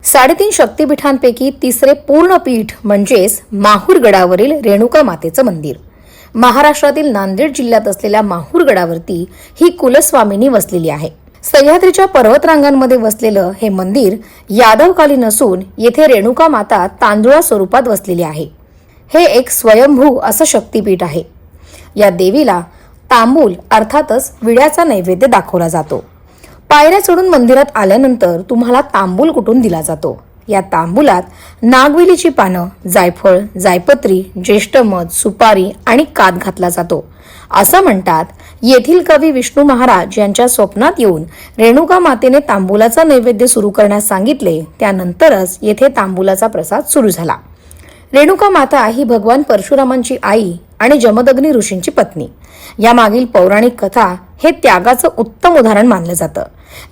3.5 शक्तिपीठांपैकी तिसरे पूर्ण पीठ म्हणजेच माहूर गडावरील रेणुका मातेचं मंदिर. महाराष्ट्रातील नांदेड जिल्ह्यात असलेल्या माहूर गडावरती ही कुलस्वामिनी वसलेली आहे. सह्याद्रीच्या पर्वतरांगांमध्ये वसलेलं हे मंदिर यादवकालीन असून येथे रेणुका माता तांदुळा स्वरूपात वसलेली आहे. हे एक स्वयंभू असं शक्तिपीठ आहे. या देवीला तांबूल अर्थातच विड्याचा नैवेद्य दाखवला जातो. पायऱ्या चढून मंदिरात आल्यानंतर तुम्हाला तांबूल कुटून दिला जातो. या तांबूलात नागवेलीची पानं, जायफळ, जायपत्री, ज्येष्ठ मध, सुपारी आणि कात घातला जातो. असं म्हणतात, येथील कवी विष्णू महाराज यांच्या स्वप्नात येऊन रेणुका मातेने तांबूलाचा नैवेद्य सुरू करण्यास सांगितले. त्यानंतरच येथे तांबूलाचा प्रसाद सुरू झाला. रेणुका माता ही भगवान परशुरामांची आई आणि जमदग्नी ऋषींची पत्नी. या मागील पौराणिक कथा हे त्यागाचं उत्तम उदाहरण मानलं जातं.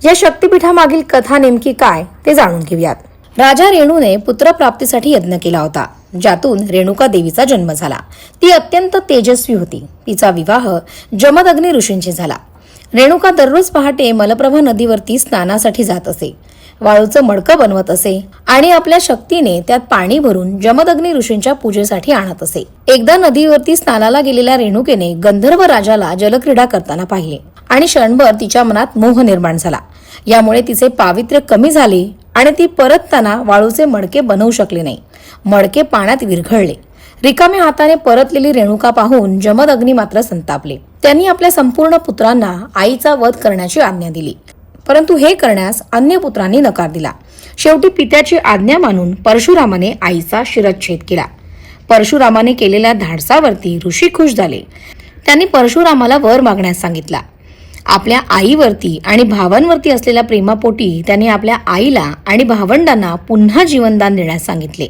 या शक्तिपीठामागील कथा नेमकी काय ते जाणून घेऊयात. राजा रेणूने पुत्रप्राप्तीसाठी यज्ञ केला होता, ज्यातून रेणुका देवीचा जन्म झाला. ती अत्यंत तेजस्वी होती. तिचा विवाह जमदग्नी ऋषींशी झाला. रेणुका दररोज पहाटे मलप्रभा नदीवरती स्नानासाठी जात असे. वाळूचं मडकं बनवत असे आणि आपल्या शक्तीने त्यात पाणी भरून जमदग्नी ऋषींच्या पूजेसाठी आणत असे. एकदा नदीवरती स्नानाला गेलेल्या रेणुकेने गंधर्व राजाला जलक्रीडा करताना पाहिले आणि क्षणभर तिच्या मनात मोह निर्माण झाला. यामुळे तिचे पावित्र्य कमी झाले आणि ती परतताना वाळूचे मडके बनवू शकले नाही. मडके पाण्यात विरघळले. रिकाम्या हाताने परतलेली रेणुका पाहून जमदग्नी मात्र संतापले. त्यांनी आपल्या संपूर्ण पुत्रांना आईचा वध करण्याची आज्ञा दिली, परंतु हे करण्यास अन्य पुत्रांनी नकार दिला. शेवटी पित्याची आज्ञा मानून परशुरामाने आईचा शिरच्छेद केला. परशुरामाने केलेल्या धाडसावरती ऋषी खुश झाले. त्यांनी परशुरामाला वर मागण्यास सांगितला. आपल्या आईवरती आणि भावांवरती असलेल्या प्रेमापोटी त्यांनी आपल्या आईला आणि भावंडांना पुन्हा जीवनदान देण्यास सांगितले.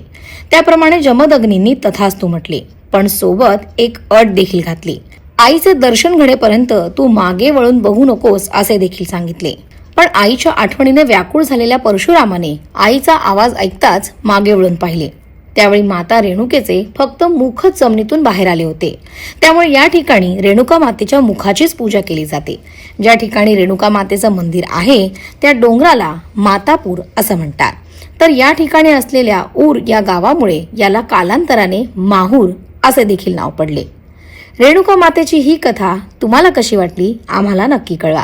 त्याप्रमाणे जमदग्नींनी तथास्तु म्हटले, पण सोबत एक अट देखील घातली. आईचे दर्शन घडेपर्यंत तू मागे वळून बघू नकोस असे देखील सांगितले. पण आईच्या आठवणीने व्याकुळ झालेल्या परशुरामाने आईचा आवाज ऐकताच मागे वळून पाहिले. त्यावेळी माता रेणुकेचे फक्त मुखच जमिनीतून बाहेर आले होते. त्यामुळे या ठिकाणी रेणुका मातेच्या मुखाचीच पूजा केली जाते. ज्या ठिकाणी रेणुका मातेचं मंदिर आहे त्या डोंगराला मातापूर असं म्हणतात. तर या ठिकाणी असलेल्या ऊर या गावामुळे याला कालांतराने माहूर असे देखील नाव पडले. रेणुका मातेची ही कथा तुम्हाला कशी वाटली आम्हाला नक्की कळवा.